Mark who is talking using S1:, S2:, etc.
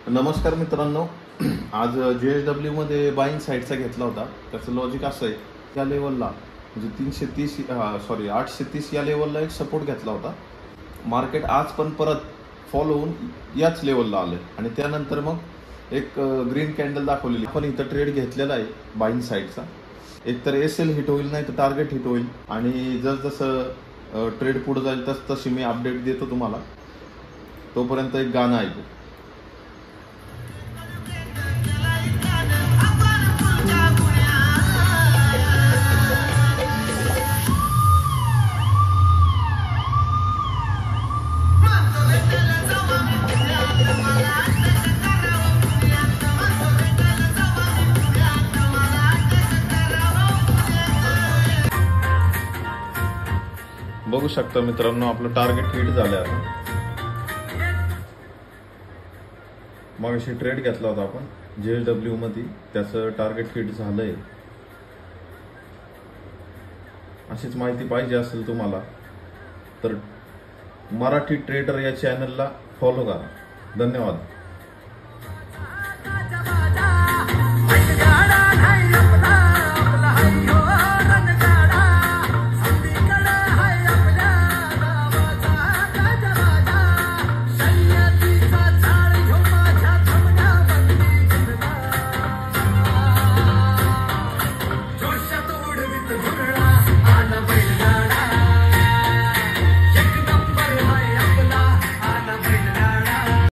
S1: नमस्कार मित्रांनो, आज JSW मध्ये बाईंग साईडचा घेतला होता. त्याचं लॉजिक असं आहे, या लेवलला म्हणजे 830 या लेवलला एक सपोर्ट घेतला होता. मार्केट आज पण परत फॉल होऊन याच लेवलला आलं आणि त्यानंतर मग एक ग्रीन कॅन्डल दाखवलेली. आपण इथं ट्रेड घेतलेला आहे बाईंग साईडचा. एकतर SL हिट होईल, नाही तर टार्गेट हिट होईल आणि जसं ट्रेड पुढे जाईल तशी मी अपडेट देतो तुम्हाला. तोपर्यंत एक गाणं ऐकू. बघू शकता मित्रांनो, आपलं टार्गेट हिट झालं आता. मग अशी ट्रेड घेतला होता आपण JSW मध्ये, त्याचं टार्गेट हिट झालंय. अशीच माहिती पाहिजे असेल तुम्हाला तर मराठी ट्रेडर या चॅनलला फॉलो करा. धन्यवाद.